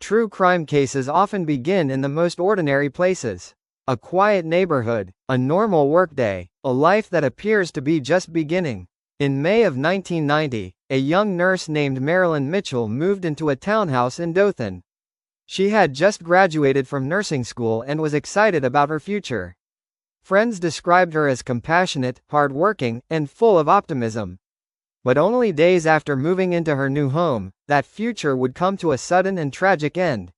True crime cases often begin in the most ordinary places. A quiet neighborhood, a normal workday, a life that appears to be just beginning. In May of 1990, a young nurse named Marilyn Mitchell moved into a townhouse in Dothan. She had just graduated from nursing school and was excited about her future. Friends described her as compassionate, hardworking, and full of optimism. But only days after moving into her new home, that future would come to a sudden and tragic end.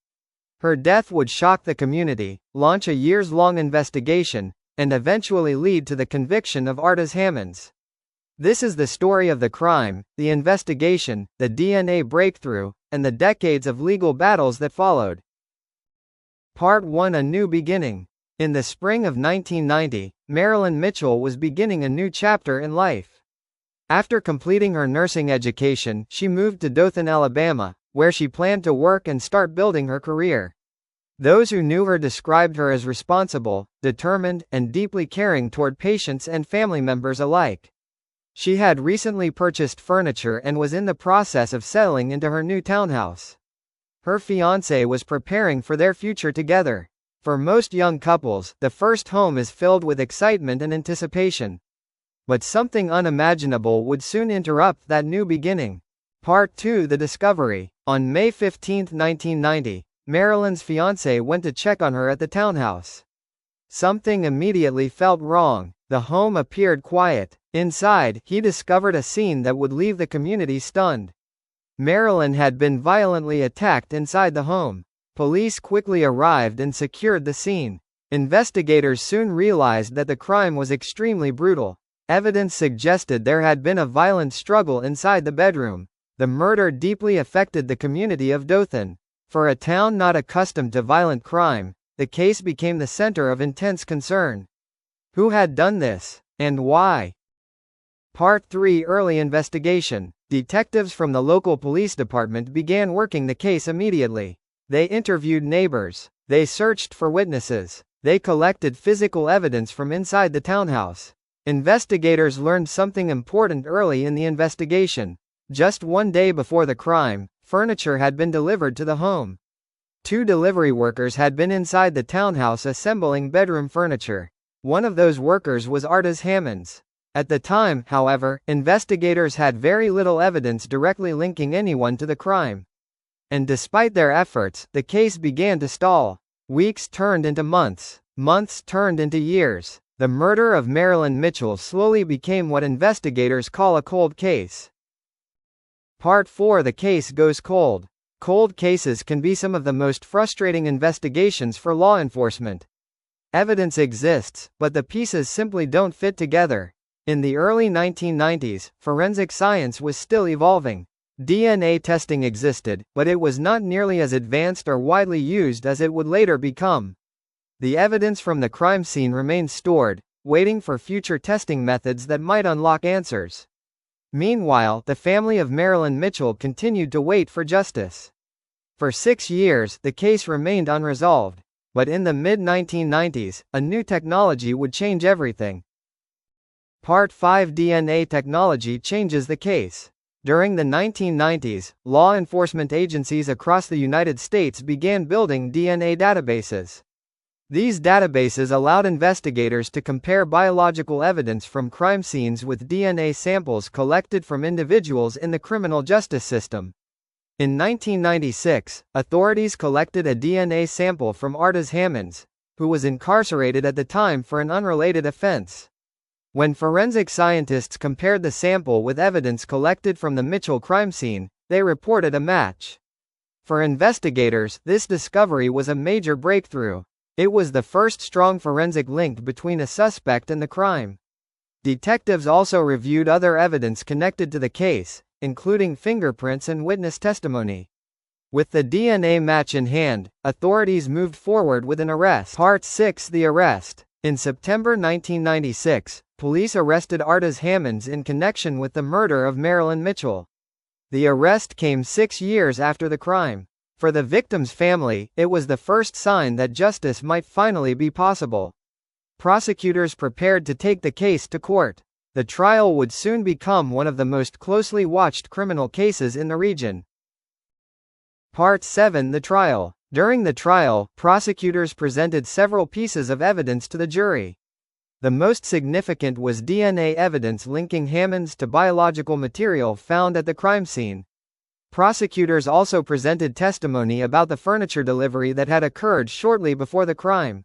Her death would shock the community, launch a years-long investigation, and eventually lead to the conviction of Artis Hammonds. This is the story of the crime, the investigation, the DNA breakthrough, and the decades of legal battles that followed. Part 1: A New Beginning. In the spring of 1990, Marilyn Mitchell was beginning a new chapter in life. After completing her nursing education, she moved to Dothan, Alabama, where she planned to work and start building her career. Those who knew her described her as responsible, determined, and deeply caring toward patients and family members alike. She had recently purchased furniture and was in the process of settling into her new townhouse. Her fiancé was preparing for their future together. For most young couples, the first home is filled with excitement and anticipation. But something unimaginable would soon interrupt that new beginning. Part 2: The Discovery. On May 15, 1990, Marilyn's fiancé went to check on her at the townhouse. Something immediately felt wrong. The home appeared quiet. Inside, he discovered a scene that would leave the community stunned. Marilyn had been violently attacked inside the home. Police quickly arrived and secured the scene. Investigators soon realized that the crime was extremely brutal. Evidence suggested there had been a violent struggle inside the bedroom. The murder deeply affected the community of Dothan. For a town not accustomed to violent crime, the case became the center of intense concern. Who had done this, and why? Part 3: Early Investigation. Detectives from the local police department began working the case immediately. They interviewed neighbors. They searched for witnesses. They collected physical evidence from inside the townhouse. Investigators learned something important early in the investigation. Just one day before the crime, furniture had been delivered to the home. 2 delivery workers had been inside the townhouse assembling bedroom furniture. One of those workers was Artis Hammonds. At the time, however, investigators had very little evidence directly linking anyone to the crime. And despite their efforts, the case began to stall. Weeks turned into months. Months turned into years. The murder of Marilyn Mitchell slowly became what investigators call a cold case. Part 4: The Case Goes Cold. Cold cases can be some of the most frustrating investigations for law enforcement. Evidence exists, but the pieces simply don't fit together. In the early 1990s, forensic science was still evolving. DNA testing existed, but it was not nearly as advanced or widely used as it would later become. The evidence from the crime scene remained stored, waiting for future testing methods that might unlock answers. Meanwhile, the family of Marilyn Mitchell continued to wait for justice. For 6 years, the case remained unresolved. But in the mid-1990s, a new technology would change everything. Part 5: DNA technology changes the case. During the 1990s, law enforcement agencies across the United States began building DNA databases. These databases allowed investigators to compare biological evidence from crime scenes with DNA samples collected from individuals in the criminal justice system. In 1996, authorities collected a DNA sample from Artis Hammonds, who was incarcerated at the time for an unrelated offense. When forensic scientists compared the sample with evidence collected from the Mitchell crime scene, they reported a match. For investigators, this discovery was a major breakthrough. It was the first strong forensic link between a suspect and the crime. Detectives also reviewed other evidence connected to the case, including fingerprints and witness testimony. With the DNA match in hand, authorities moved forward with an arrest. Part 6: The Arrest. In September 1996, police arrested Artis Hammonds in connection with the murder of Marilyn Mitchell. The arrest came 6 years after the crime. For the victim's family, it was the first sign that justice might finally be possible. Prosecutors prepared to take the case to court. The trial would soon become one of the most closely watched criminal cases in the region. Part 7. The trial. During the trial, prosecutors presented several pieces of evidence to the jury. The most significant was DNA evidence linking Hammonds to biological material found at the crime scene. Prosecutors also presented testimony about the furniture delivery that had occurred shortly before the crime.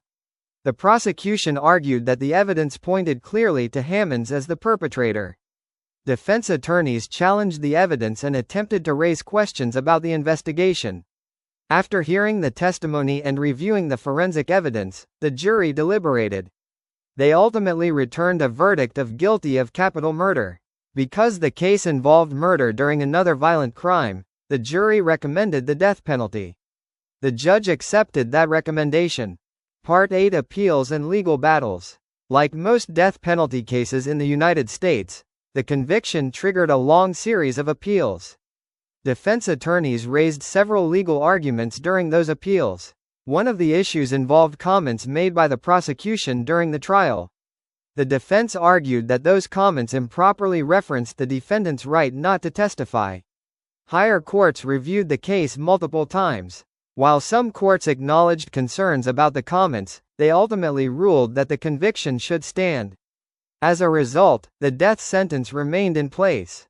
The prosecution argued that the evidence pointed clearly to Hammonds as the perpetrator. Defense attorneys challenged the evidence and attempted to raise questions about the investigation. After hearing the testimony and reviewing the forensic evidence, the jury deliberated. They ultimately returned a verdict of guilty of capital murder. Because the case involved murder during another violent crime, the jury recommended the death penalty. The judge accepted that recommendation. Part 8. Appeals and legal battles. Like most death penalty cases in the United States, the conviction triggered a long series of appeals. Defense attorneys raised several legal arguments during those appeals. One of the issues involved comments made by the prosecution during the trial. The defense argued that those comments improperly referenced the defendant's right not to testify. Higher courts reviewed the case multiple times. While some courts acknowledged concerns about the comments, they ultimately ruled that the conviction should stand. As a result, the death sentence remained in place.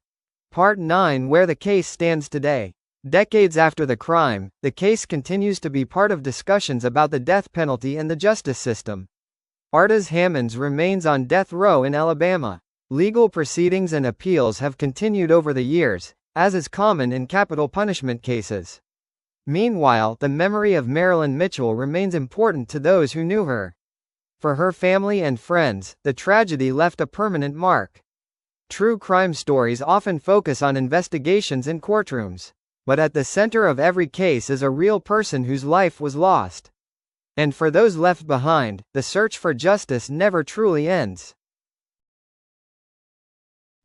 Part 9. Where the case stands today. Decades after the crime, the case continues to be part of discussions about the death penalty and the justice system. Artis Hammonds remains on death row in Alabama. Legal proceedings and appeals have continued over the years, as is common in capital punishment cases. Meanwhile, the memory of Marilyn Mitchell remains important to those who knew her. For her family and friends, the tragedy left a permanent mark. True crime stories often focus on investigations in courtrooms. But at the center of every case is a real person whose life was lost. And for those left behind, the search for justice never truly ends.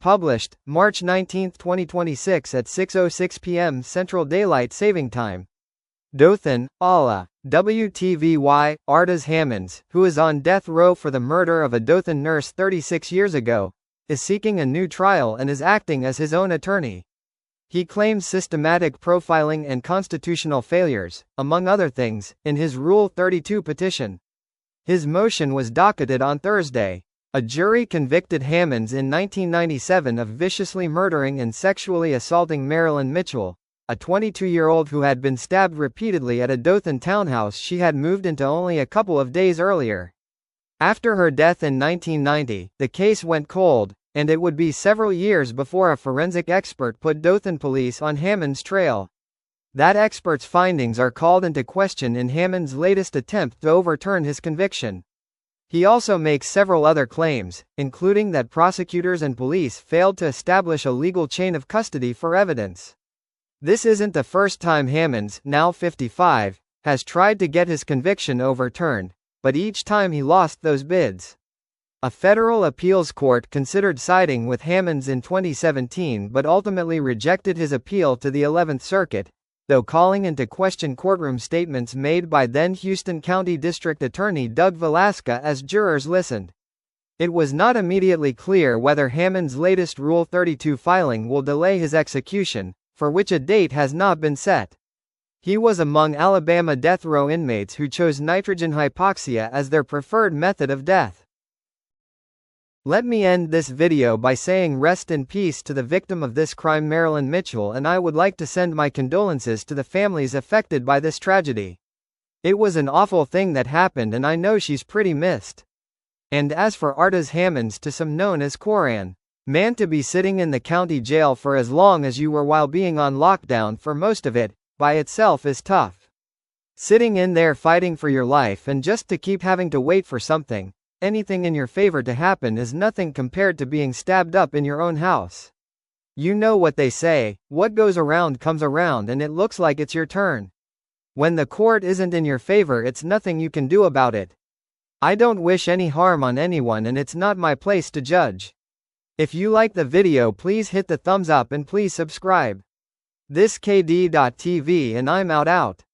Published, March 19, 2026 at 6:06 p.m. Central Daylight Saving Time. Dothan, Allah. WTVY, Artis Hammonds, who is on death row for the murder of a Dothan nurse 36 years ago, is seeking a new trial and is acting as his own attorney. He claims systematic profiling and constitutional failures, among other things, in his Rule 32 petition. His motion was docketed on Thursday. A jury convicted Hammonds in 1997 of viciously murdering and sexually assaulting Marilyn Mitchell, a 22-year-old who had been stabbed repeatedly at a Dothan townhouse she had moved into only a couple of days earlier. After her death in 1990, the case went cold, and it would be several years before a forensic expert put Dothan police on Hammonds' trail. That expert's findings are called into question in Hammonds' latest attempt to overturn his conviction. He also makes several other claims, including that prosecutors and police failed to establish a legal chain of custody for evidence. This isn't the first time Hammonds, now 55, has tried to get his conviction overturned, but each time he lost those bids. A federal appeals court considered siding with Hammonds in 2017 but ultimately rejected his appeal to the 11th Circuit, though calling into question courtroom statements made by then Houston County District Attorney Doug Velasca as jurors listened. It was not immediately clear whether Hammonds' latest Rule 32 filing will delay his execution, for which a date has not been set. He was among Alabama death row inmates who chose nitrogen hypoxia as their preferred method of death. Let me end this video by saying rest in peace to the victim of this crime, Marilyn Mitchell, and I would like to send my condolences to the families affected by this tragedy. It was an awful thing that happened and I know she's pretty missed. And as for Artis Hammonds, to some known as Koran, man, to be sitting in the county jail for as long as you were while being on lockdown for most of it, by itself is tough. Sitting in there fighting for your life and just to keep having to wait for something, anything in your favor to happen is nothing compared to being stabbed up in your own house. You know what they say, what goes around comes around, and it looks like it's your turn. When the court isn't in your favor, it's nothing you can do about it. I don't wish any harm on anyone and it's not my place to judge. If you like the video, please hit the thumbs up and please subscribe. This KD.TV and I'm out.